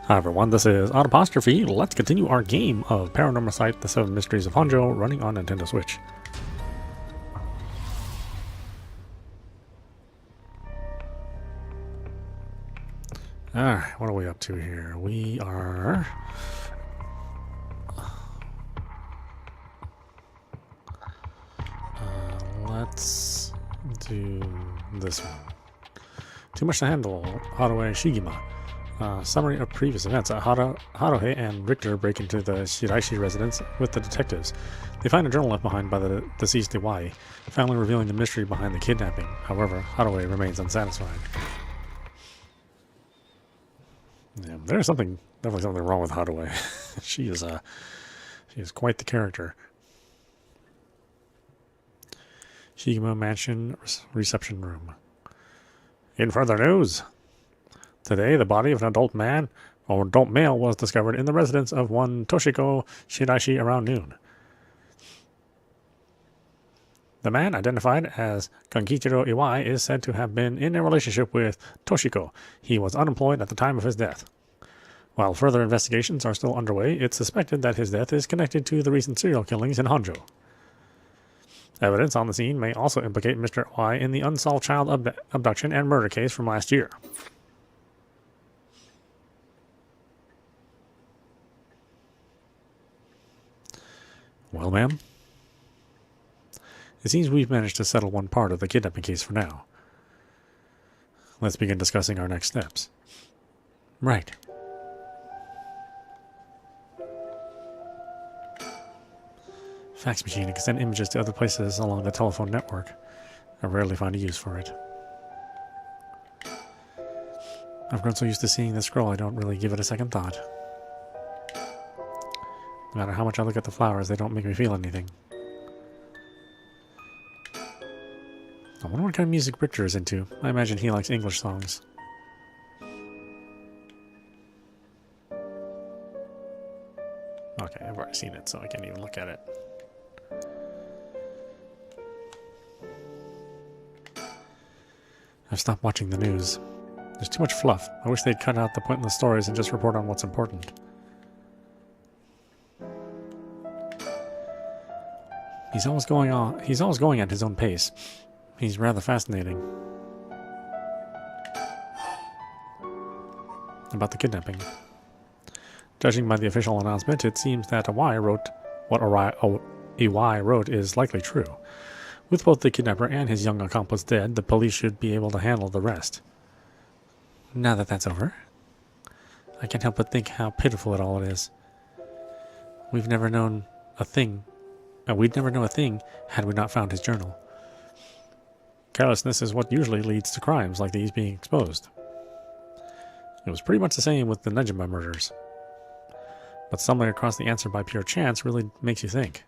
Hi everyone, this is audap. Let's continue our game of Paranormasight, the 7 Mysteries of Honjo, running on Nintendo Switch. Alright, what are we up to here? We are... let's do this one. Too much to handle. Haruhe Shigima. Summary of previous events. Haruhe and Richter break into the Shiraishi residence with the detectives. They find a journal left behind by the deceased Iwai, finally revealing the mystery behind the kidnapping. However, Haruhe remains unsatisfied. Yeah, there's definitely something wrong with Haruhe. she is quite the character. Shigima Mansion reception room. In further news, today the body of an adult male was discovered in the residence of one Toshiko Shiraishi around noon. The man, identified as Kankichiro Iwai, is said to have been in a relationship with Toshiko. He was unemployed at the time of his death. While further investigations are still underway, it's suspected that his death is connected to the recent serial killings in Honjo. Evidence on the scene may also implicate Mr. Iwai in the unsolved child abduction and murder case from last year. Well, ma'am, it seems we've managed to settle one part of the kidnapping case for now. Let's begin discussing our next steps. Right. Fax machine can send images to other places along the telephone network. I rarely find a use for it. I've grown so used to seeing this scroll I don't really give it a second thought. No matter how much I look at the flowers, they don't make me feel anything. I wonder what kind of music Richter is into. I imagine he likes English songs. Okay, I've already seen it, so I can't even look at it. I've stopped watching the news. There's too much fluff. I wish they'd cut out the pointless stories and just report on what's important. He's always going at his own pace. He's rather fascinating. About the kidnapping. Judging by the official announcement, it seems that Iwai wrote is likely true. With both the kidnapper and his young accomplice dead, the police should be able to handle the rest. Now that that's over, I can't help but think how pitiful it all is. We'd never know a thing had we not found his journal. Carelessness is what usually leads to crimes like these being exposed. It was pretty much the same with the Nejima murders. But stumbling across the answer by pure chance really makes you think.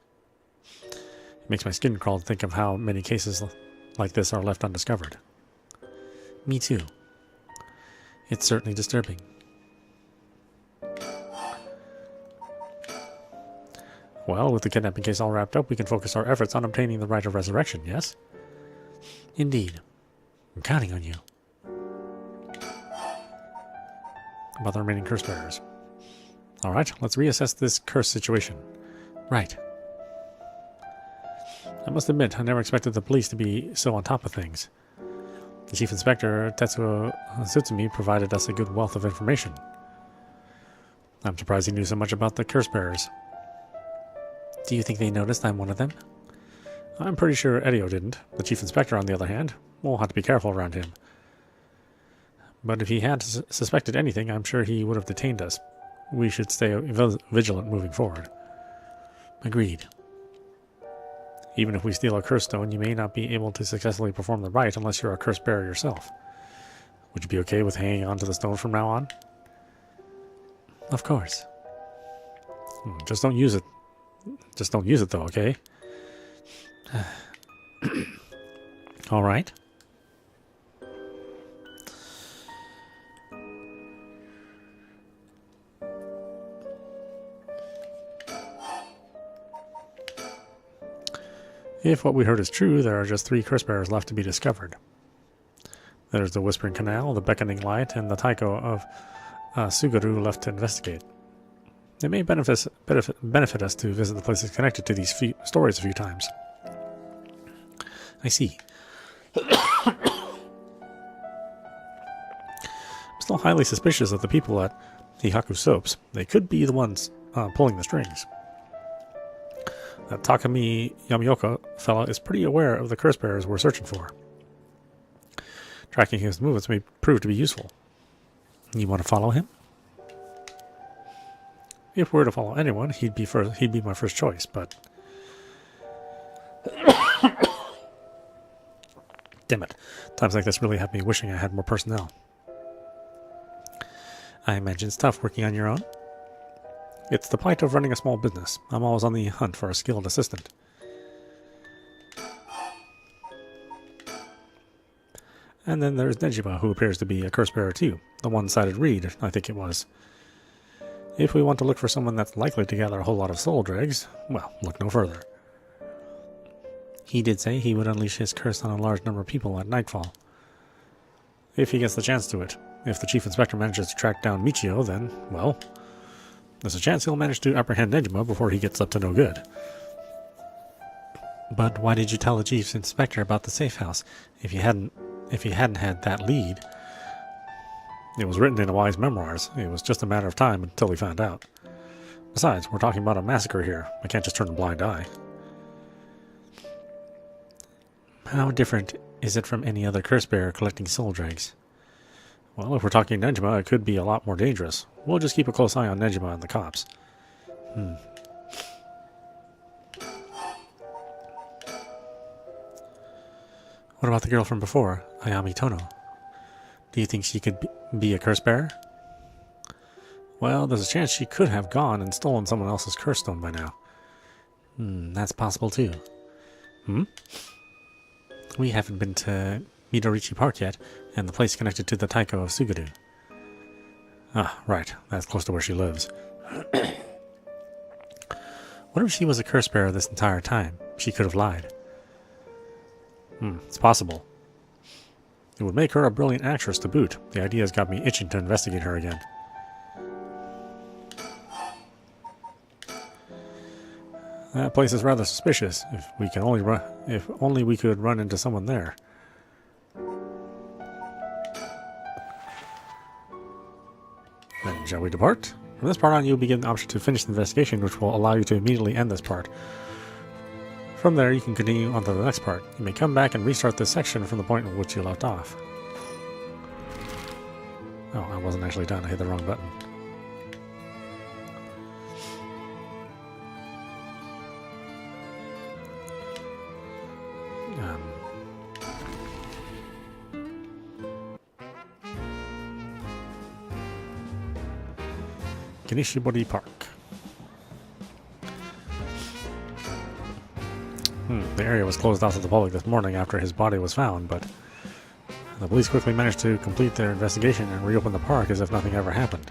It makes my skin crawl to think of how many cases like this are left undiscovered. Me too. It's certainly disturbing. Well, with the kidnapping case all wrapped up, we can focus our efforts on obtaining the right of resurrection, yes? Indeed. I'm counting on you. About the remaining curse bearers. Alright, let's reassess this curse situation. Right. I must admit, I never expected the police to be so on top of things. The Chief Inspector, Tetsuo Tsutsumi, provided us a good wealth of information. I'm surprised he knew so much about the curse bearers. Do you think they noticed I'm one of them? I'm pretty sure Edio didn't. The Chief Inspector, on the other hand, we'll have to be careful around him. But if he had suspected anything, I'm sure he would have detained us. We should stay vigilant moving forward. Agreed. Even if we steal a curse stone, you may not be able to successfully perform the rite unless you're a curse bearer yourself. Would you be okay with hanging on to the stone from now on? Of course. Just don't use it. Just don't use it though, okay? Alright. If what we heard is true, there are just 3 curse bearers left to be discovered. There's the Whispering Canal, the Beckoning Light, and the Taiko of Suguru left to investigate. It may benefit us to visit the places connected to these stories a few times. I see. I'm still highly suspicious of the people at Hihaku Soaps. They could be the ones pulling the strings. That Takami Yamioka fella is pretty aware of the curse bearers we're searching for. Tracking his movements may prove to be useful. You want to follow him? If we were to follow anyone, he'd be my first choice, but... Damn it. Times like this really have me wishing I had more personnel. I imagine it's tough working on your own. It's the plight of running a small business. I'm always on the hunt for a skilled assistant. And then there's Nejima, who appears to be a curse bearer too. The one-sided reed, I think it was. If we want to look for someone that's likely to gather a whole lot of soul dregs, well, look no further. He did say he would unleash his curse on a large number of people at nightfall. If he gets the chance to it. If the Chief Inspector manages to track down Michio, then, well, there's a chance he'll manage to apprehend Nejima before he gets up to no good. But why did you tell the Chief Inspector about the safe house? If he hadn't had that lead... It was written in a wise memoirs. It was just a matter of time until he found out. Besides, we're talking about a massacre here. I can't just turn a blind eye. How different is it from any other curse bearer collecting soul dregs? Well, if we're talking Nejima, it could be a lot more dangerous. We'll just keep a close eye on Nejima and the cops. What about the girl from before, Ayami Tono? Do you think she could be a curse bearer? Well, there's a chance she could have gone and stolen someone else's curse stone by now. That's possible too. We haven't been to Midorichi Park yet, and the place connected to the Taiko of Suguru. Ah, right. That's close to where she lives. What if she was a curse bearer this entire time? She could have lied. It's possible. It would make her a brilliant actress to boot. The idea has got me itching to investigate her again. That place is rather suspicious. If only we could run into someone there. Then shall we depart? From this part on, you'll begin the option to finish the investigation, which will allow you to immediately end this part. From there, you can continue on to the next part. You may come back and restart this section from the point at which you left off. Oh, I wasn't actually done. I hit the wrong button. Kanishibori Park. The area was closed off to the public this morning after his body was found, but the police quickly managed to complete their investigation and reopen the park as if nothing ever happened.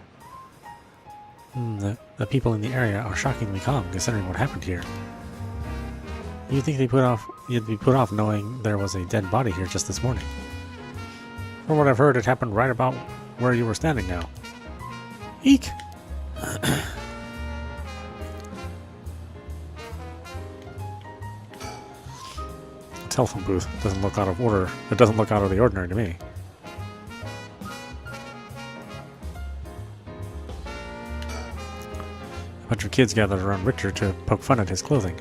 The people in the area are shockingly calm considering what happened here. You'd think you'd be put off knowing there was a dead body here just this morning. From what I've heard, it happened right about where you were standing now. Eek! Telephone booth doesn't look out of order. It doesn't look out of the ordinary to me. A bunch of kids gathered around Richter to poke fun at his clothing.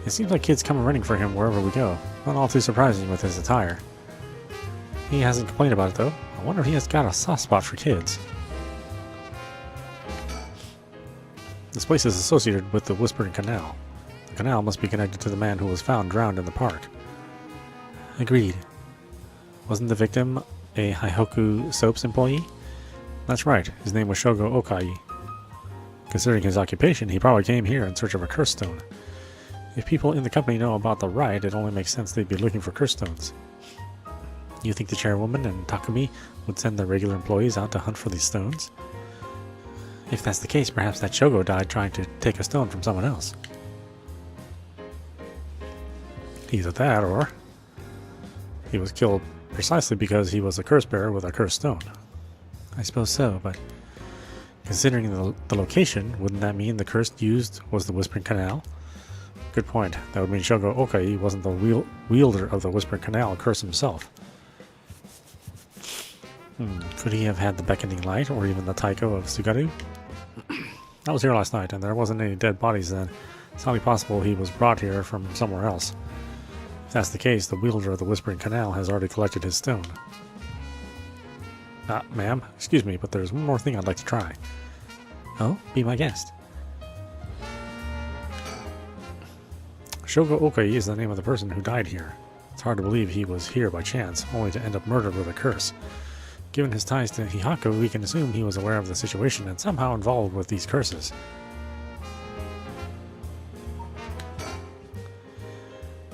It seems like kids come running for him wherever we go. Not all too surprising with his attire. He hasn't complained about it though. I wonder if he has got a soft spot for kids. This place is associated with the Whispering Canal. The canal must be connected to the man who was found drowned in the park. Agreed. Wasn't the victim a Hihoku Soaps employee? That's right, his name was Shogo Okai. Considering his occupation, he probably came here in search of a curse stone. If people in the company know about the riot, it only makes sense they'd be looking for curse stones. You think the chairwoman and Takumi would send their regular employees out to hunt for these stones? If that's the case, perhaps that Shogo died trying to take a stone from someone else. Either that, or he was killed precisely because he was a curse bearer with a cursed stone. I suppose so, but Considering the location, wouldn't that mean the curse used was the Whispering Canal? Good point. That would mean Shogo Okai wasn't the wielder of the Whispering Canal curse himself. Could he have had the Beckoning Light, or even the Taiko of Tsugaru? I was here last night, and there wasn't any dead bodies then. It's highly possible he was brought here from somewhere else. If that's the case, the wielder of the Whispering Canal has already collected his stone. Ma'am, excuse me, but there's one more thing I'd like to try. Oh, be my guest. Shogo Okai is the name of the person who died here. It's hard to believe he was here by chance, only to end up murdered with a curse. Given his ties to Hihako, we can assume he was aware of the situation and somehow involved with these curses.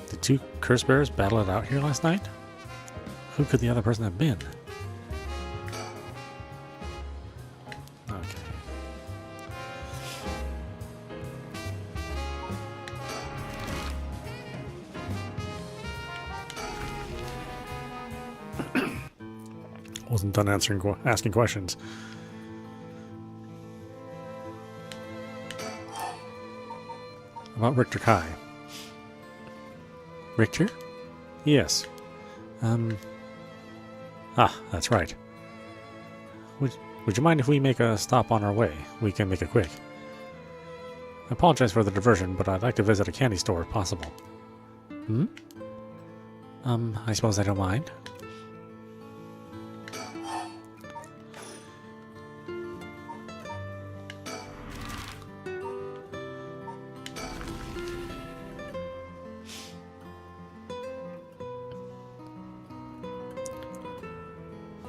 Did two curse bearers battle it out here last night? Who could the other person have been? Wasn't done asking questions. About Richter Kai. Richter? Yes. That's right. Would you mind if we make a stop on our way? We can make it quick. I apologize for the diversion, but I'd like to visit a candy store if possible. I suppose I don't mind.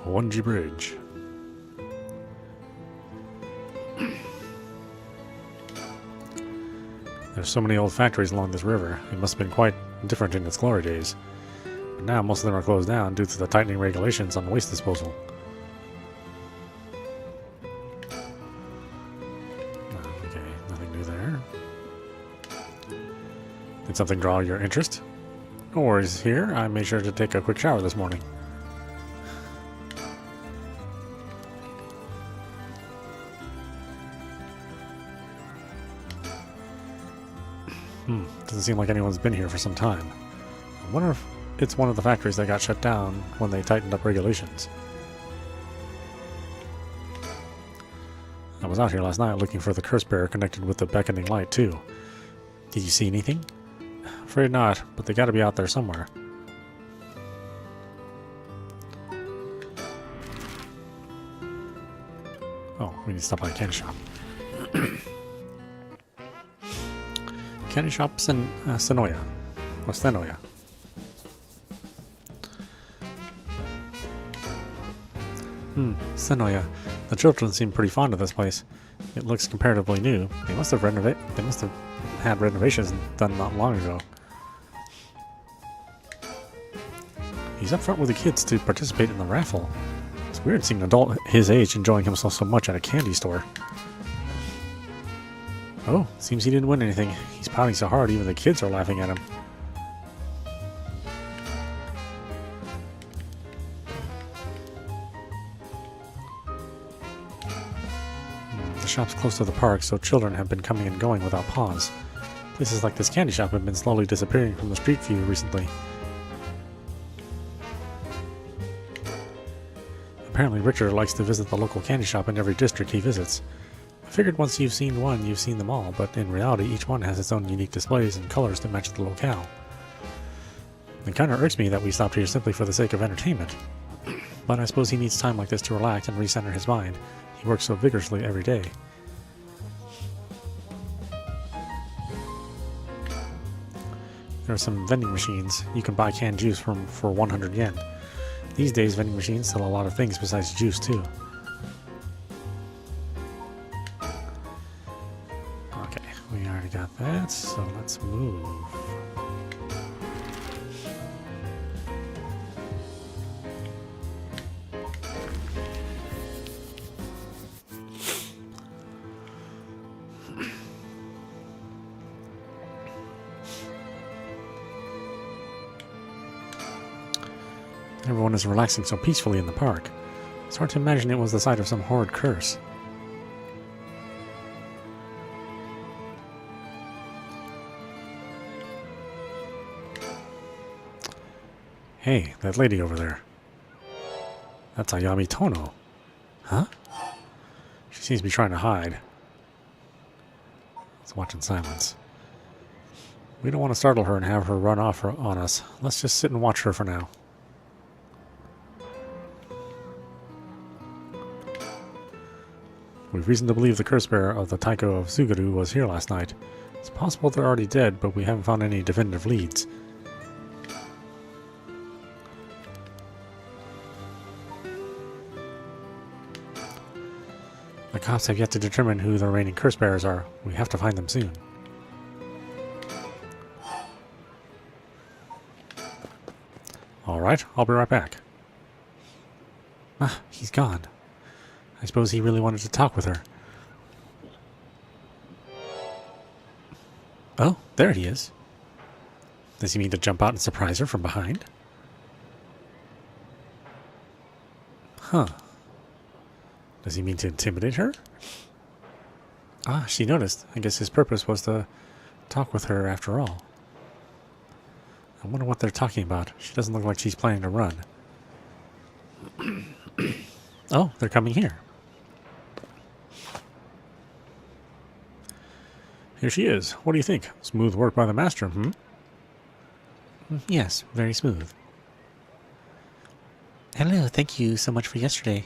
Honjo Bridge. There's so many old factories along this river. It must have been quite different in its glory days. But now most of them are closed down due to the tightening regulations on waste disposal. Okay, nothing new there. Did something draw your interest? No worries here. I made sure to take a quick shower this morning. Doesn't seem like anyone's been here for some time. I wonder if it's one of the factories that got shut down when they tightened up regulations. I was out here last night looking for the curse bearer connected with the beckoning light too. Did you see anything? Afraid not, but they gotta be out there somewhere. Oh, we need to stop by a candy shop. Candy shop Senoya. Or Senoya. Senoya. The children seem pretty fond of this place. It looks comparatively new. They must have had renovations done not long ago. He's up front with the kids to participate in the raffle. It's weird seeing an adult his age enjoying himself so much at a candy store. Oh, seems he didn't win anything. He's pouting so hard even the kids are laughing at him. The shop's close to the park, so children have been coming and going without pause. Places like this candy shop have been slowly disappearing from the street view recently. Apparently Richard likes to visit the local candy shop in every district he visits. I figured once you've seen one, you've seen them all, but in reality each one has its own unique displays and colors to match the locale. It kinda irks me that we stopped here simply for the sake of entertainment. But I suppose he needs time like this to relax and recenter his mind. He works so vigorously every day. There are some vending machines. You can buy canned juice for 100 yen. These days vending machines sell a lot of things besides juice too. We already got that, so let's move. Everyone is relaxing so peacefully in the park. It's hard to imagine it was the site of some horrid curse. Hey, that lady over there. That's Ayami Tono. Huh? She seems to be trying to hide. Let's watch in silence. We don't want to startle her and have her run off on us. Let's just sit and watch her for now. We've reason to believe the curse bearer of the Taiko of Tsugaru was here last night. It's possible they're already dead, but we haven't found any definitive leads. The cops have yet to determine who the remaining curse bearers are. We have to find them soon. Alright, I'll be right back. Ah, he's gone. I suppose he really wanted to talk with her. Oh, there he is. Does he mean to jump out and surprise her from behind? Huh. Does he mean to intimidate her? Ah, she noticed. I guess his purpose was to talk with her after all. I wonder what they're talking about. She doesn't look like she's planning to run. Oh, they're coming here. Here she is. What do you think? Smooth work by the master, hmm? Yes, very smooth. Hello, thank you so much for yesterday.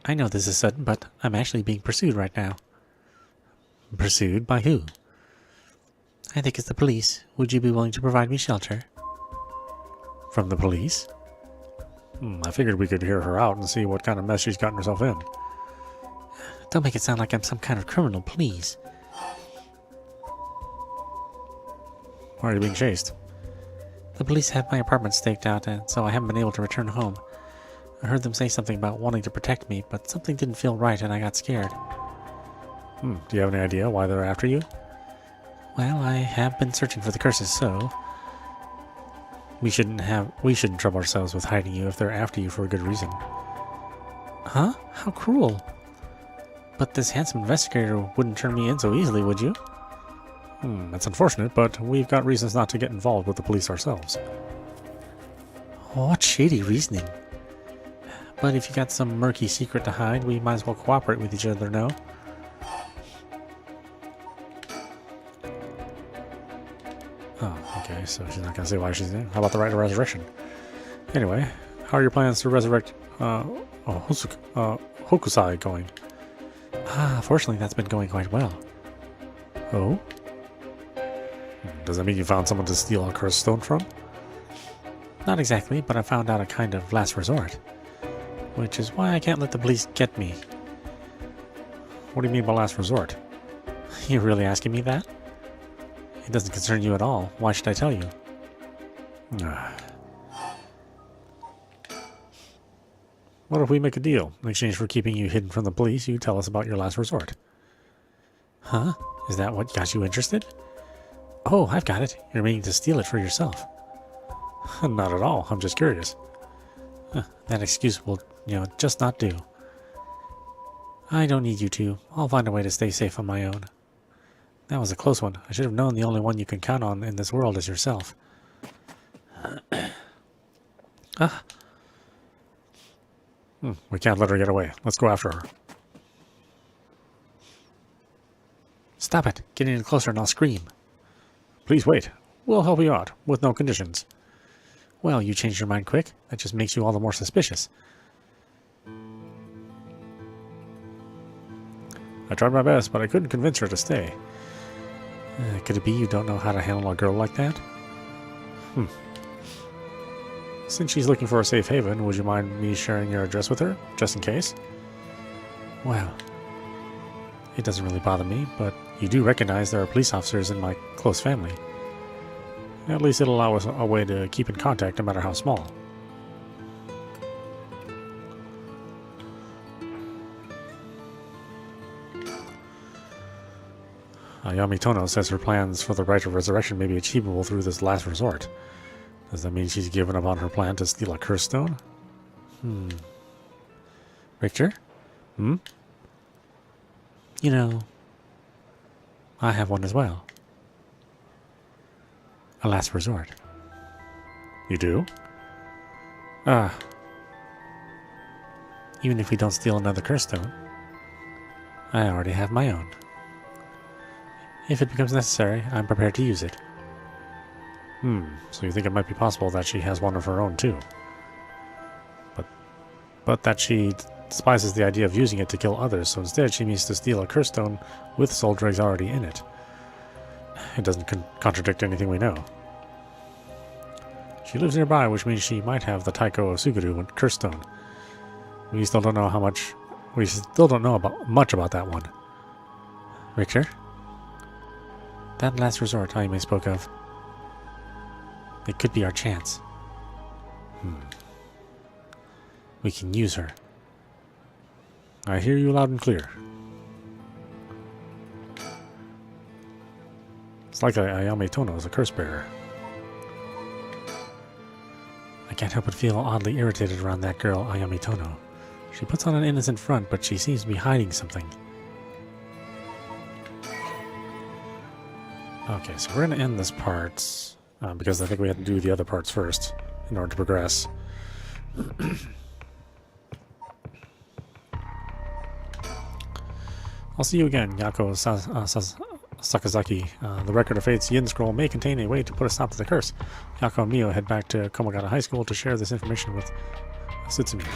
I know this is sudden, but I'm actually being pursued right now. Pursued? By who? I think it's the police. Would you be willing to provide me shelter? From the police? I figured we could hear her out and see what kind of mess she's gotten herself in. Don't make it sound like I'm some kind of criminal, please. Why are you being chased? The police have my apartment staked out, and so I haven't been able to return home. I heard them say something about wanting to protect me, but something didn't feel right and I got scared. Do you have any idea why they're after you? Well, I have been searching for the curses, so... We shouldn't trouble ourselves with hiding you if they're after you for a good reason. Huh? How cruel. But this handsome investigator wouldn't turn me in so easily, would you? That's unfortunate, but we've got reasons not to get involved with the police ourselves. What shady reasoning. But if you got some murky secret to hide, we might as well cooperate with each other, no? Oh, okay, so she's not going to say why she's in. How about the right of resurrection? Anyway, how are your plans to resurrect Hokusai going? Fortunately that's been going quite well. Oh? Does that mean you found someone to steal a cursed stone from? Not exactly, but I found out a kind of last resort. Which is why I can't let the police get me. What do you mean by last resort? You're really asking me that? It doesn't concern you at all. Why should I tell you? What if we make a deal? In exchange for keeping you hidden from the police, you tell us about your last resort. Huh? Is that what got you interested? Oh, I've got it. You're meaning to steal it for yourself. Not at all. I'm just curious. That excuse will, just not do. I don't need you to. I'll find a way to stay safe on my own. That was a close one. I should have known the only one you can count on in this world is yourself. We can't let her get away. Let's go after her. Stop it. Get in closer and I'll scream. Please wait. We'll help you out, with no conditions. Well, you changed your mind quick. That just makes you all the more suspicious. I tried my best, but I couldn't convince her to stay. Could it be you don't know how to handle a girl like that? Since she's looking for a safe haven, would you mind me sharing your address with her, just in case? Well, it doesn't really bother me, but you do recognize there are police officers in my close family. At least it'll allow us a way to keep in contact, no matter how small. Ayami Tono says her plans for the Rite of Resurrection may be achievable through this last resort. Does that mean she's given up on her plan to steal a curse stone? Richter? I have one as well. A last resort. You do? Even if we don't steal another curse stone, I already have my own. If it becomes necessary, I'm prepared to use it. So you think it might be possible that she has one of her own too? But that she despises the idea of using it to kill others, so instead she means to steal a curse stone with soul dregs already in it. It doesn't contradict anything we know. She lives nearby, which means she might have the Taiko of Suguru curse stone. We still don't know much about that one. Richter? That last resort Ayame spoke of. It could be our chance. We can use her. I hear you loud and clear. It's like Ayame Tono is a curse bearer. I can't help but feel oddly irritated around that girl, Ayame Tono. She puts on an innocent front, but she seems to be hiding something. Okay, so we're going to end this part, because I think we have to do the other parts first in order to progress. I'll see you again, Yako Sakazaki. The Record of Fate's Yin Scroll may contain a way to put a stop to the curse. Yako and Mio head back to Komagata High School to share this information with Sutsumi.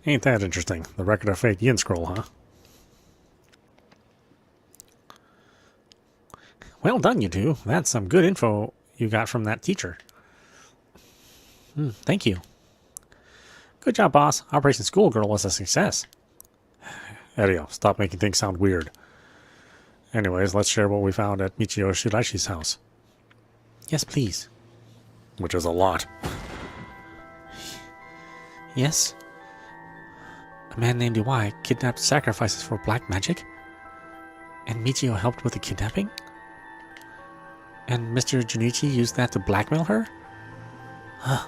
Ain't that interesting? The Record of Fate Yin Scroll, huh? Well done, you two. That's some good info you got from that teacher. Thank you. Good job, boss. Operation Schoolgirl was a success. Erio, stop making things sound weird. Anyways, let's share what we found at Michio Shiraishi's house. Yes, please. Which is a lot. Yes? A man named Iwai kidnapped sacrifices for black magic? And Michio helped with the kidnapping? And Mr. Junichi used that to blackmail her? Huh.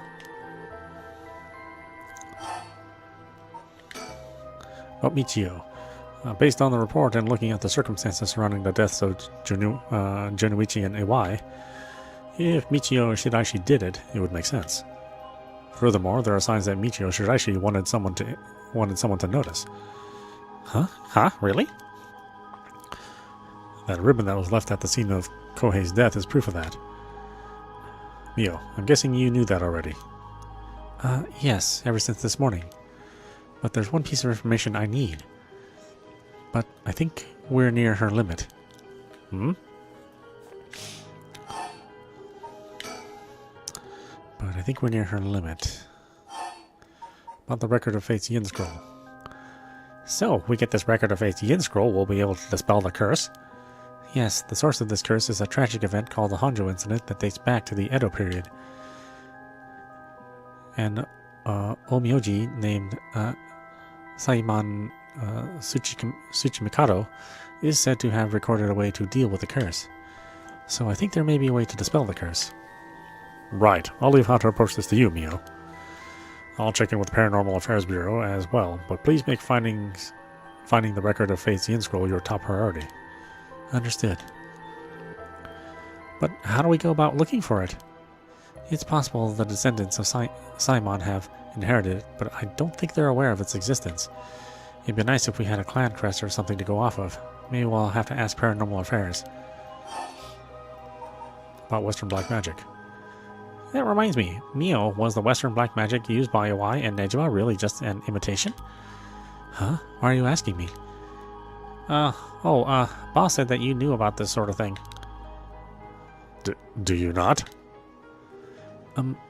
About Michio. Based on the report and looking at the circumstances surrounding the deaths of Junichi and Iwai, if Michio Shiraishi did it, it would make sense. Furthermore, there are signs that Michio Shiraishi wanted someone to notice. Huh? Really? That ribbon that was left at the scene of Kohei's death is proof of that. Mio, I'm guessing you knew that already. Yes, ever since this morning. But there's one piece of information I need. But I think we're near her limit. But I think we're near her limit. About the Record of Fate's Yin Scroll. So, we get this Record of Fate's Yin Scroll, we'll be able to dispel the curse. Yes, the source of this curse is a tragic event called the Honjo incident that dates back to the Edo period. And Omyoji named Saiman Tsuchimikado is said to have recorded a way to deal with the curse. So I think there may be a way to dispel the curse. Right. I'll leave how to approach this to you, Mio. I'll check in with the Paranormal Affairs Bureau as well, but please make finding the Record of Fate's Yin Scroll your top priority. Understood. But how do we go about looking for it? It's possible the descendants of Simon have inherited it, but I don't think they're aware of its existence. It'd be nice if we had a clan crest or something to go off of. Maybe we'll have to ask Paranormal Affairs about Western Black Magic. That reminds me, Mio, was the Western Black Magic used by Iwai and Nejima really just an imitation? Huh? Why are you asking me? Boss said that you knew about this sort of thing. Do you not?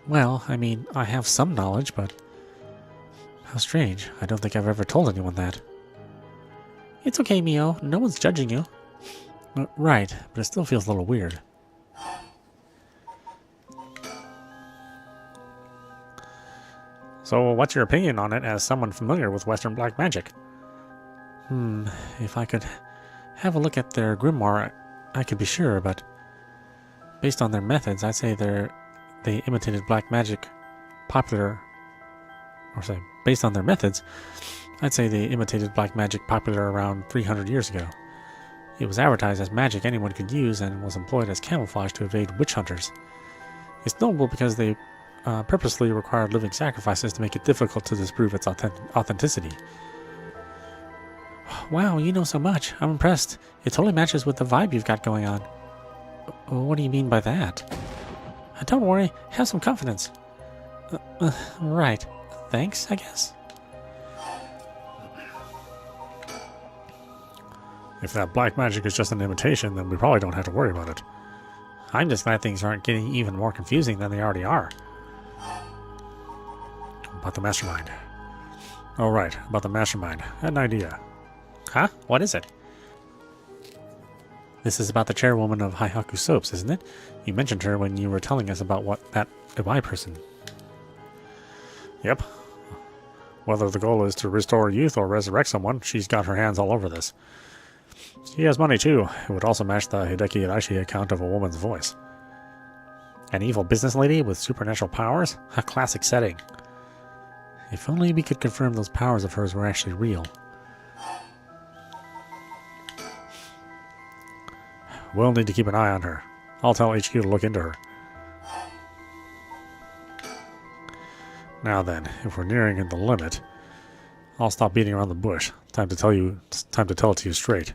Well, I mean, I have some knowledge, but... How strange. I don't think I've ever told anyone that. It's okay, Mio. No one's judging you. Right, but it still feels a little weird. So, what's your opinion on it as someone familiar with Western Black Magic? If I could have a look at their grimoire, I could be sure, but... Based on their methods, I'd say they imitated black magic popular... Or say, based on their methods, I'd say they imitated black magic popular around 300 years ago. It was advertised as magic anyone could use and was employed as camouflage to evade witch hunters. It's notable because they purposely required living sacrifices to make it difficult to disprove its authenticity. Wow, you know so much. I'm impressed. It totally matches with the vibe you've got going on. What do you mean by that? Don't worry, have some confidence. Right. Thanks, I guess. If that black magic is just an imitation, then we probably don't have to worry about it. I'm just glad things aren't getting even more confusing than they already are. About the mastermind. Oh, right, about the mastermind. I had an idea. Huh? What is it? This is about the chairwoman of Haihaku Soaps, isn't it? You mentioned her when you were telling us about that Iwai person. Yep. Whether the goal is to restore youth or resurrect someone, she's got her hands all over this. She has money too. It would also match the Hideki Iraishi account of a woman's voice. An evil business lady with supernatural powers? A classic setting. If only we could confirm those powers of hers were actually real. We'll need to keep an eye on her. I'll tell HQ to look into her. Now then, if we're nearing the limit, I'll stop beating around the bush. Time to tell it to you straight.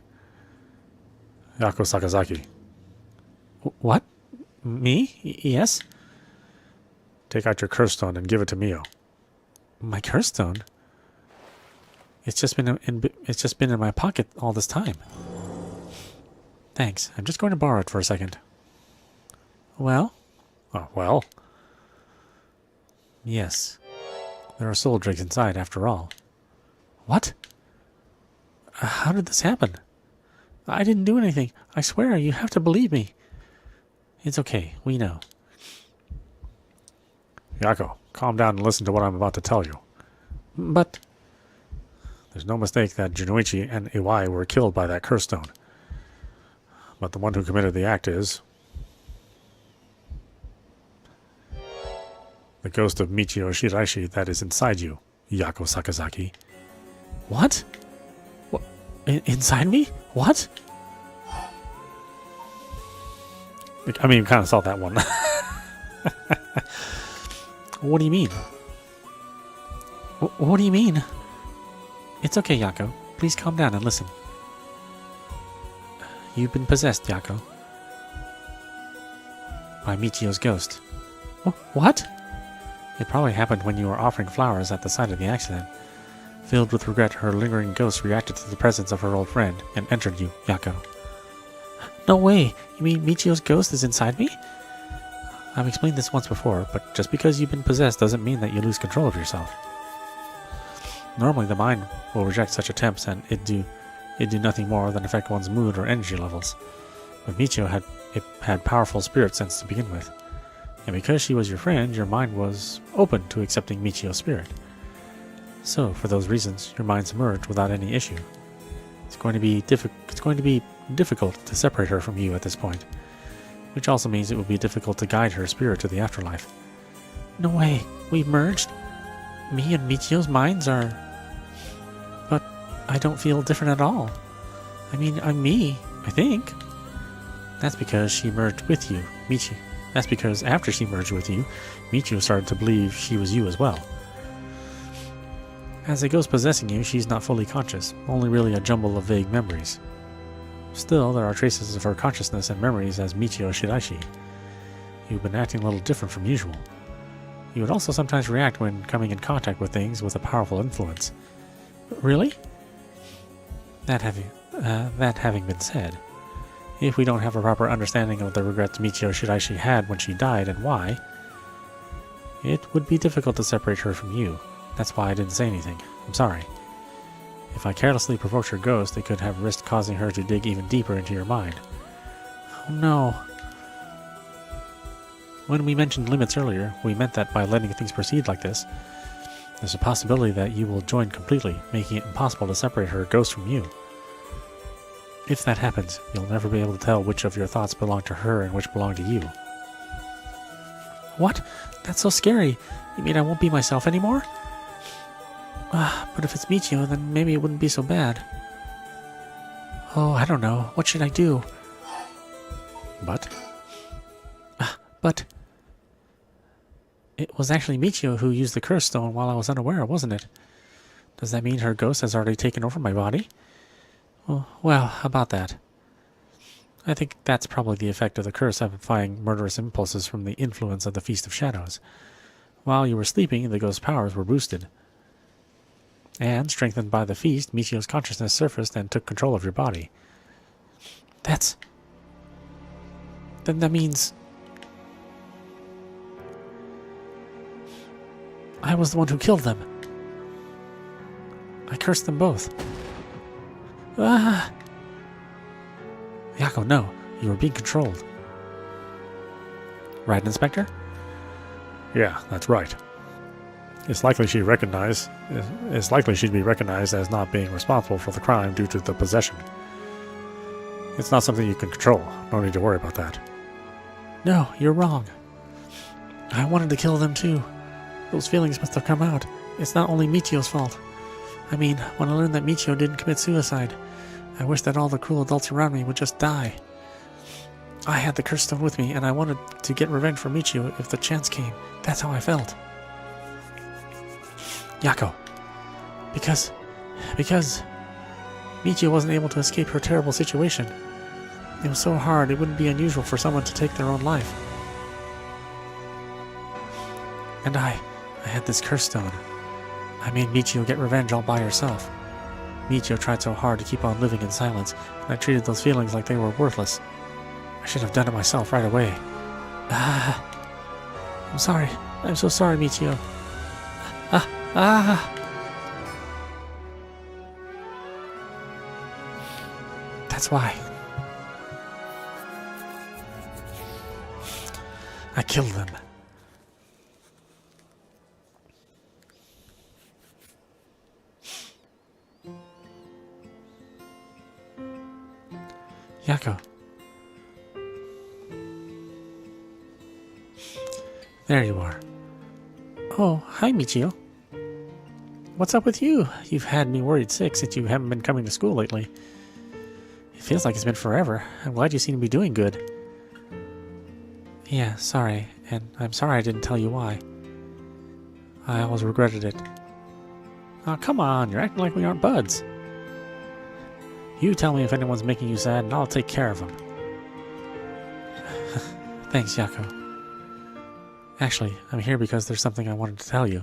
Yako Sakazaki. What? Me? Yes? Take out your curse stone and give it to Mio. My curse stone? It's just been in my pocket all this time. Thanks. I'm just going to borrow it for a second. Well? Oh, well? Yes. There are soul drakes inside, after all. What? How did this happen? I didn't do anything. I swear, you have to believe me. It's okay. We know. Yako, calm down and listen to what I'm about to tell you. But... There's no mistake that Junoichi and Iwai were killed by that curse stone. But the one who committed the act is... the ghost of Michio Shiraishi that is inside you, Yako Sakazaki. What? What? Inside me? What? I mean, you kind of saw that one. What do you mean? What do you mean? It's okay, Yako. Please calm down and listen. You've been possessed, Yako. By Michio's ghost. What? It probably happened when you were offering flowers at the site of the accident. Filled with regret, her lingering ghost reacted to the presence of her old friend and entered you, Yako. No way! You mean Michio's ghost is inside me? I've explained this once before, but just because you've been possessed doesn't mean that you lose control of yourself. Normally the mind will reject such attempts and it'd do nothing more than affect one's mood or energy levels. But Michio had powerful spirit sense to begin with. And because she was your friend, your mind was open to accepting Michio's spirit. So, for those reasons, your minds merged without any issue. It's going to be difficult to separate her from you at this point, which also means it will be difficult to guide her spirit to the afterlife. No way! We've merged? Me and Michio's minds are... But I don't feel different at all. I mean, I'm me, I think. That's because she merged with you, Michio. That's because after she merged with you, Michio started to believe she was you as well. As a ghost possessing you, she's not fully conscious, only really a jumble of vague memories. Still, there are traces of her consciousness and memories as Michio Shiraishi. You've been acting a little different from usual. You would also sometimes react when coming in contact with things with a powerful influence. Really? That having been said, if we don't have a proper understanding of the regrets Michio Shiraishi had when she died and why, it would be difficult to separate her from you. That's why I didn't say anything. I'm sorry. If I carelessly provoked her ghost, it could have risked causing her to dig even deeper into your mind. Oh no. When we mentioned limits earlier, we meant that by letting things proceed like this, there's a possibility that you will join completely, making it impossible to separate her ghost from you. If that happens, you'll never be able to tell which of your thoughts belong to her and which belong to you. What? That's so scary. You mean I won't be myself anymore? But if it's Michio, then maybe it wouldn't be so bad. Oh, I don't know. What should I do? But? But... It was actually Michio who used the curse stone while I was unaware, wasn't it? Does that mean her ghost has already taken over my body? Well, how about that? I think that's probably the effect of the curse amplifying murderous impulses from the influence of the Feast of Shadows. While you were sleeping, the ghost's powers were boosted. And, strengthened by the feast, Michio's consciousness surfaced and took control of your body. Then that means... I was the one who killed them. I cursed them both. Yako, no. You were being controlled. Right, Inspector? Yeah, that's right. It's likely she'd be recognized as not being responsible for the crime due to the possession. It's not something you can control. No need to worry about that. No, you're wrong. I wanted to kill them too. Those feelings must have come out. It's not only Michio's fault. I mean, when I learned that Michio didn't commit suicide, I wished that all the cruel adults around me would just die. I had the curse stone with me, and I wanted to get revenge for Michio if the chance came. That's how I felt. Yako. Because Michio wasn't able to escape her terrible situation. It was so hard, it wouldn't be unusual for someone to take their own life. And I had this curse stone. I made Michio get revenge all by herself. Michio tried so hard to keep on living in silence, and I treated those feelings like they were worthless. I should have done it myself right away. I'm sorry. I'm so sorry, Michio. That's why. I killed them. Yako. There you are. Oh, hi, Michio. What's up with you? You've had me worried sick since you haven't been coming to school lately. It feels like it's been forever. I'm glad you seem to be doing good. Yeah, sorry. And I'm sorry I didn't tell you why. I always regretted it. Oh, come on. You're acting like we aren't buds. You tell me if anyone's making you sad, and I'll take care of them. Thanks, Yako. Actually, I'm here because there's something I wanted to tell you.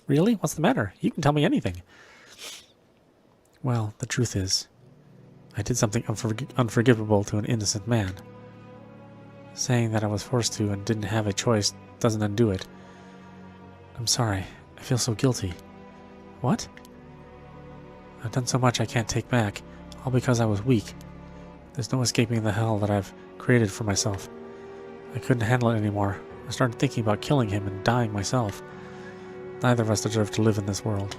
Really? What's the matter? You can tell me anything. Well, the truth is, I did something unforgivable to an innocent man. Saying that I was forced to and didn't have a choice doesn't undo it. I'm sorry. I feel so guilty. What? I've done so much I can't take back, all because I was weak. There's no escaping the hell that I've created for myself. I couldn't handle it anymore. I started thinking about killing him and dying myself. Neither of us deserve to live in this world.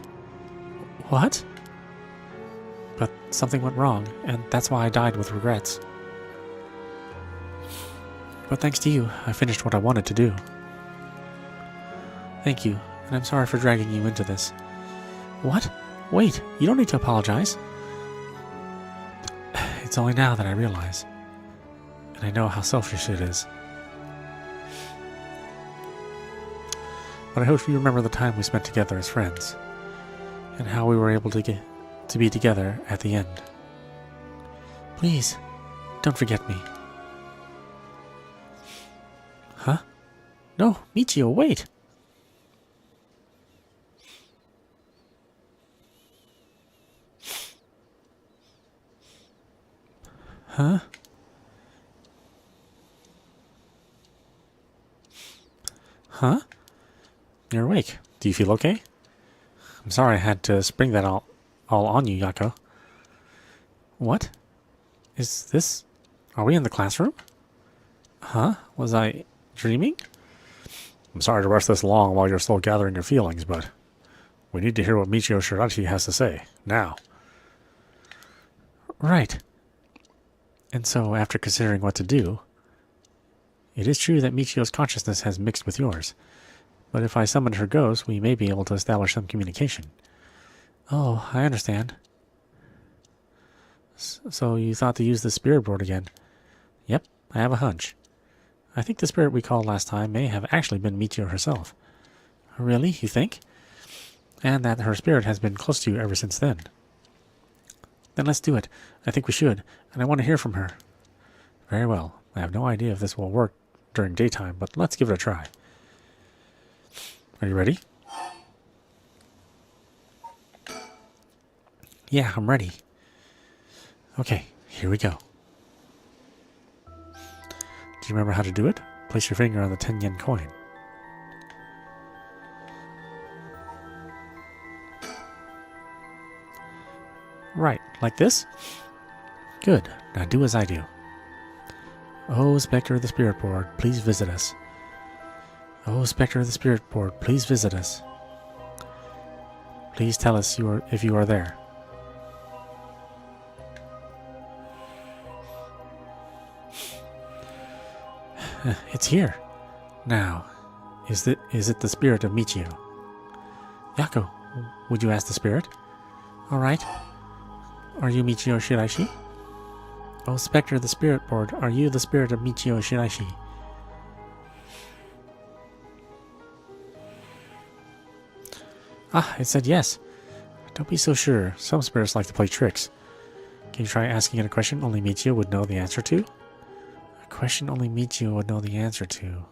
What? But something went wrong, and that's why I died with regrets. But thanks to you, I finished what I wanted to do. Thank you, and I'm sorry for dragging you into this. What? Wait, you don't need to apologize. It's only now that I realize. And I know how selfish it is. But I hope you remember the time we spent together as friends. And how we were able to be together at the end. Please, don't forget me. Huh? No, Michio, wait! Huh? Huh? You're awake. Do you feel okay? I'm sorry I had to spring that all on you, Yako. What? Is this... Are we in the classroom? Huh? Was I dreaming? I'm sorry to rush this along while you're still gathering your feelings, but we need to hear what Michio Shirachi has to say, now. Right. And so, after considering what to do, it is true that Michio's consciousness has mixed with yours. But if I summon her ghost, we may be able to establish some communication. Oh, I understand. So you thought to use the spirit board again? Yep, I have a hunch. I think the spirit we called last time may have actually been Michio herself. Really, you think? And that her spirit has been close to you ever since then. Then let's do it. I think we should, and I want to hear from her. Very well. I have no idea if this will work during daytime, but let's give it a try. Are you ready? Yeah, I'm ready. Okay, here we go. Do you remember how to do it? Place your finger on the 10 yen coin. Right, like this? Good. Now do as I do. Oh, Spectre of the Spirit Board, please visit us. Oh, Spectre of the Spirit Board, please visit us. Please tell us if you are there. It's here. Now, is it the spirit of Michio? Yako, would you ask the spirit? All right. Are you Michio Shiraishi? Oh, Spectre of the Spirit Board, are you the spirit of Michio Shiraishi? Ah, it said yes. Don't be so sure. Some spirits like to play tricks. Can you try asking it a question only Michio would know the answer to? A question only Michio would know the answer to.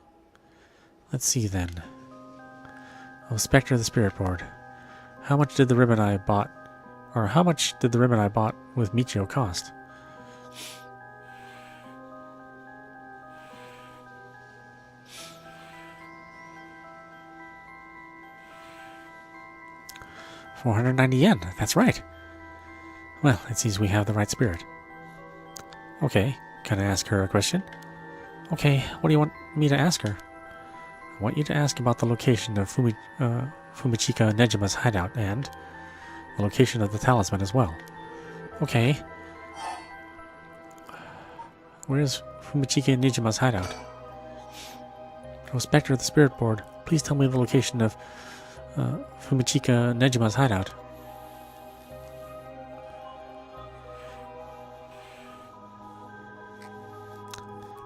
Let's see then. Oh, Spectre of the Spirit Board. How much did the ribbon I bought with Michio cost? $490. That's right. Well, it seems we have the right spirit. Okay, can I ask her a question? Okay, what do you want me to ask her? I want you to ask about the location of Fumichika Nejima's hideout and the location of the talisman as well. Okay. Where's Fumichika Nejima's hideout? Oh, Spectre of the Spirit Board, please tell me the location of Fumichika Nejima's hideout.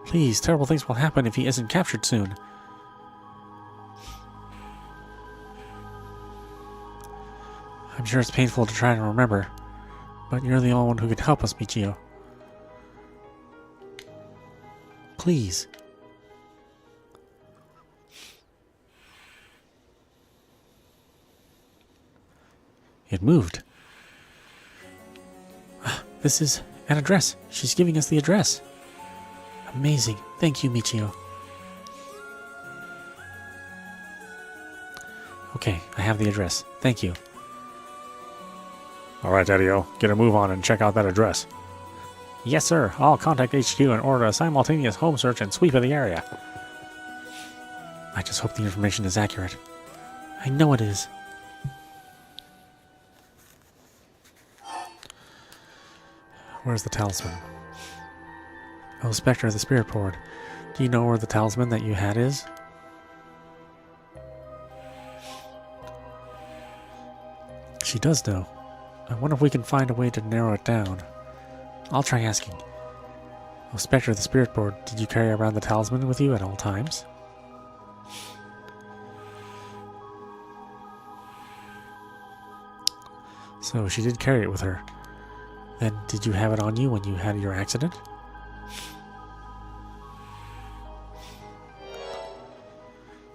Please, terrible things will happen if he isn't captured soon. I'm sure it's painful to try to remember, but you're the only one who can help us, Michio. Please. It moved. This is an address. She's giving us the address. Amazing. Thank you, Michio. Okay, I have the address. Thank you. All right, Daddy-O, get a move on and check out that address. Yes, sir. I'll contact HQ and order a simultaneous home search and sweep of the area. I just hope the information is accurate. I know it is. Where's the talisman? Oh, Spectre of the Spirit Board. Do you know where the talisman that you had is? She does know. I wonder if we can find a way to narrow it down. I'll try asking. Oh, Spectre of the Spirit Board, did you carry around the talisman with you at all times? So she did carry it with her. Then did you have it on you when you had your accident?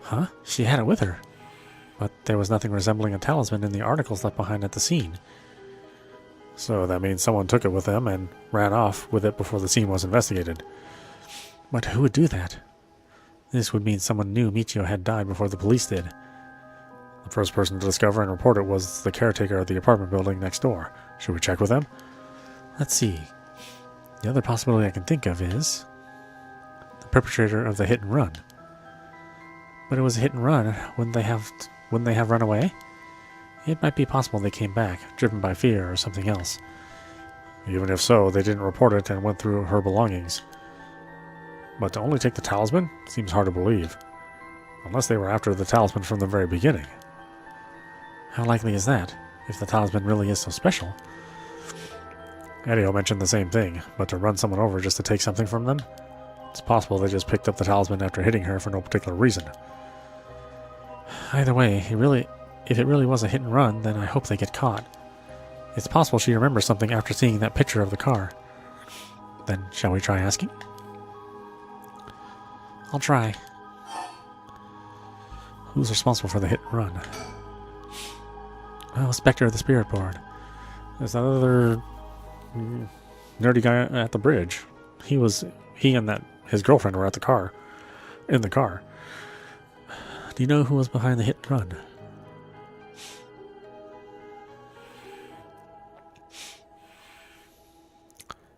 Huh? She had it with her. But there was nothing resembling a talisman in the articles left behind at the scene. So that means someone took it with them and ran off with it before the scene was investigated. But who would do that? This would mean someone knew Michio had died before the police did. The first person to discover and report it was the caretaker of the apartment building next door. Should we check with them? Let's see. The other possibility I can think of is the perpetrator of the hit and run. But it was a hit and run. Wouldn't they have run away? It might be possible they came back, driven by fear or something else. Even if so, they didn't report it and went through her belongings. But to only take the talisman seems hard to believe. Unless they were after the talisman from the very beginning. How likely is that, if the talisman really is so special? Eddie mentioned the same thing, but to run someone over just to take something from them? It's possible they just picked up the talisman after hitting her for no particular reason. Either way, if it really was a hit and run, then I hope they get caught. It's possible she remembers something after seeing that picture of the car. Then, shall we try asking? I'll try. Who's responsible for the hit and run? Oh, Spectre of the Spirit Board. There's that other nerdy guy at the bridge. He and his girlfriend were in the car. Do you know who was behind the hit and run?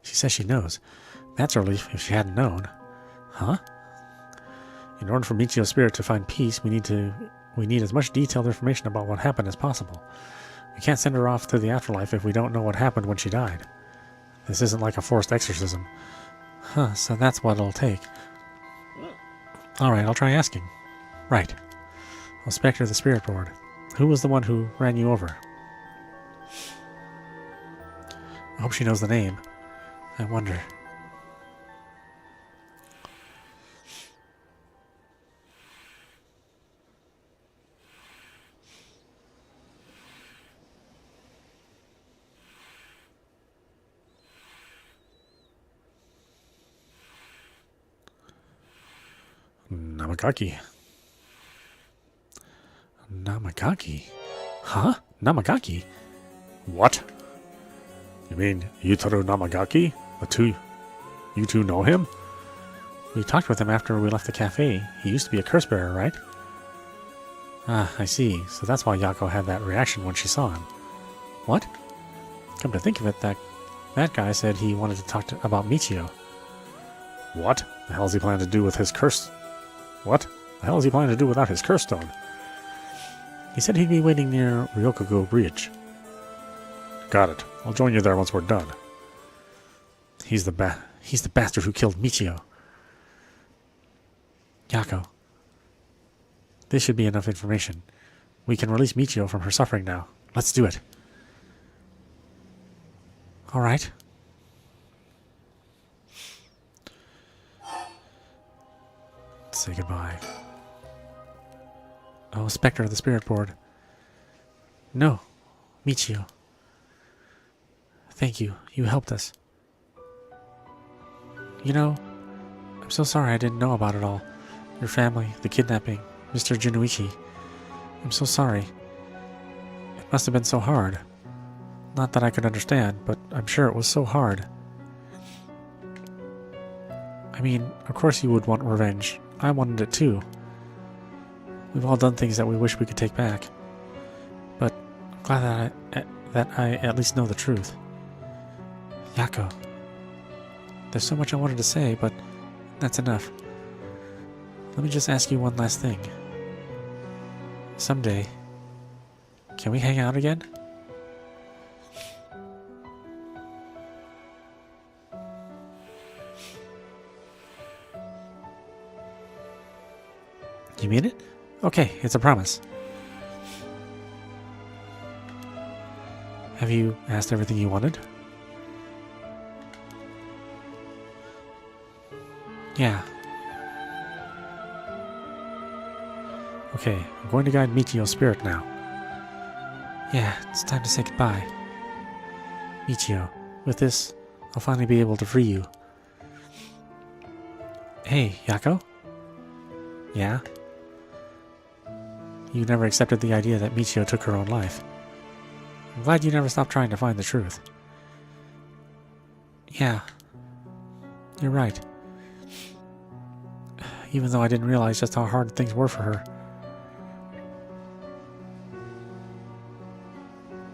She says she knows. That's a relief if she hadn't known. Huh? In order for Michio's spirit to find peace, we need as much detailed information about what happened as possible. We can't send her off to the afterlife if we don't know what happened when she died. This isn't like a forced exorcism. Huh, so that's what it'll take. Alright, I'll try asking. Right. Well, Spectre of the Spirit Board. Who was the one who ran you over? I hope she knows the name. I wonder. Namagaki. Namagaki? Huh? Namagaki? What? You mean Yutaro Namagaki? You two know him? We talked with him after we left the cafe. He used to be a curse bearer, right? Ah, I see. So that's why Yako had that reaction when she saw him. What? Come to think of it, that guy said he wanted to talk about Michio. What the hell is he planning to do with his curse? What the hell is he planning to do without his curse stone? He said he'd be waiting near Ryokugo Bridge. Got it. I'll join you there once we're done. He's the bastard who killed Michio. Yako. This should be enough information. We can release Michio from her suffering now. Let's do it. All right. Let's say goodbye. Oh, Spectre of the Spirit Board. No, Michio. Thank you. You helped us. You know, I'm so sorry I didn't know about it all. Your family, the kidnapping, Mr. Junuichi. I'm so sorry. It must have been so hard. Not that I could understand, but I'm sure it was so hard. I mean, of course you would want revenge. I wanted it too. We've all done things that we wish we could take back. But I'm glad that I at least know the truth. Yako. There's so much I wanted to say, but that's enough. Let me just ask you one last thing. Someday, can we hang out again? You mean it? Okay, it's a promise. Have you asked everything you wanted? Yeah. Okay, I'm going to guide Michio's spirit now. Yeah, it's time to say goodbye. Michio, with this, I'll finally be able to free you. Hey, Yako? Yeah? You never accepted the idea that Michio took her own life. I'm glad you never stopped trying to find the truth. Yeah. You're right. Even though I didn't realize just how hard things were for her.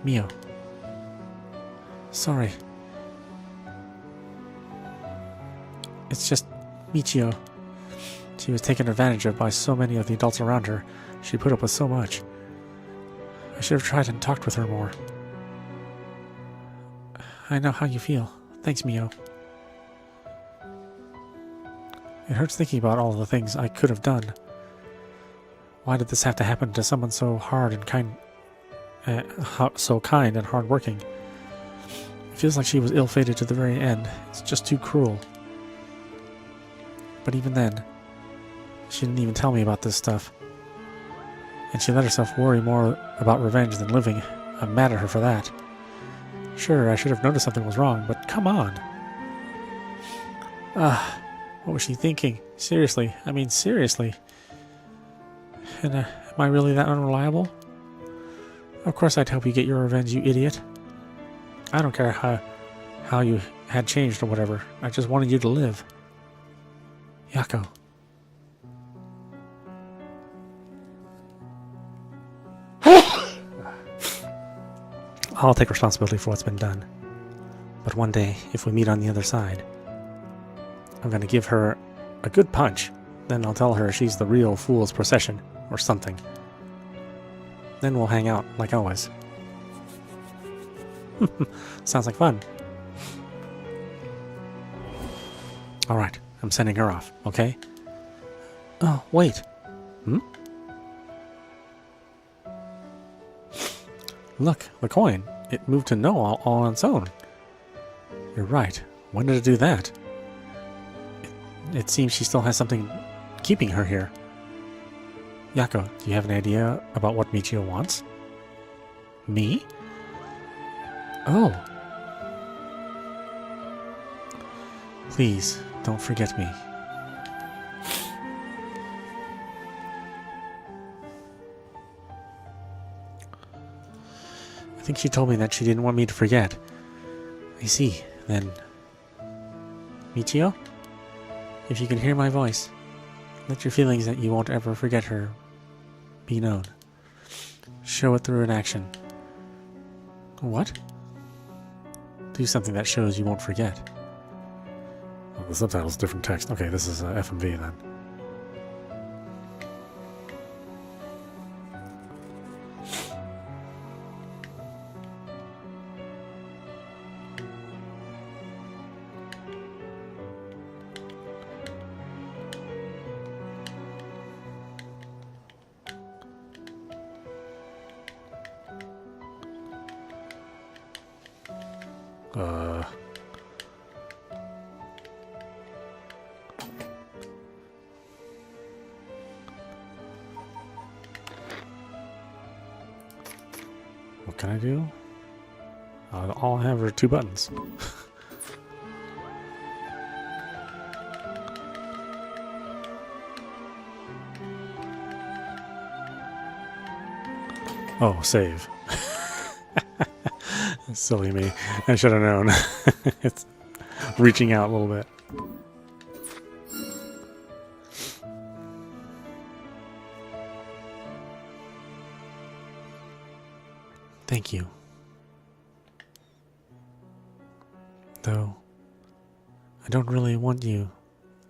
Mio. Sorry. It's just Michio. She was taken advantage of by so many of the adults around her. She put up with so much. I should have tried and talked with her more. I know how you feel. Thanks, Mio. It hurts thinking about all the things I could have done. Why did this have to happen to someone so hard and kind, so kind and hardworking? It feels like she was ill-fated to the very end. It's just too cruel. But even then, she didn't even tell me about this stuff. And she let herself worry more about revenge than living. I'm mad at her for that. Sure, I should have noticed something was wrong, but come on. What was she thinking? Seriously. I mean, seriously. And am I really that unreliable? Of course I'd help you get your revenge, you idiot. I don't care how you had changed or whatever. I just wanted you to live. Yako. I'll take responsibility for what's been done. But one day, if we meet on the other side, I'm gonna give her a good punch. Then I'll tell her she's the real fool's procession, or something. Then we'll hang out, like always. Sounds like fun. Alright, I'm sending her off, okay? Oh, wait. Look, the coin. It moved to no all on its own. You're right. When did it do that? It seems she still has something keeping her here. Yako, do you have an idea about what Michio wants? Me? Oh. Please, don't forget me. I think she told me that she didn't want me to forget. I see. Then... Michio? If you can hear my voice, let your feelings that you won't ever forget her be known. Show it through an action. What? Do something that shows you won't forget. Oh, the subtitle's different text. Okay, this is FMV then. What can I do? All I have are 2 buttons. Oh, save. Silly me. I should have known. It's reaching out a little bit. Thank you. Though, I don't really want you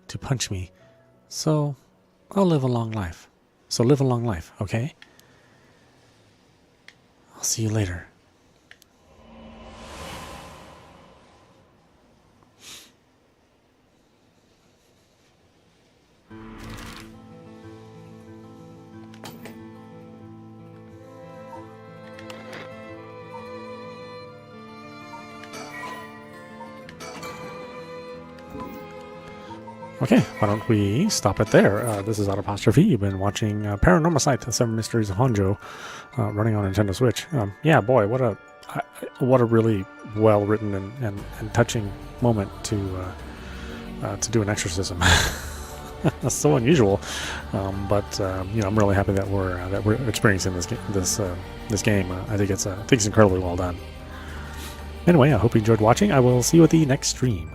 to punch me, so I'll live a long life. So live a long life, okay? I'll see you later. Okay, why don't we stop it there? This is audap. You've been watching Paranormasight, The 7 Mysteries of Honjo, running on Nintendo Switch. Yeah, boy, what a really well written and touching moment to do an exorcism. That's so unusual, but I'm really happy that we're experiencing this game. I think it's incredibly well done. Anyway, I hope you enjoyed watching. I will see you at the next stream.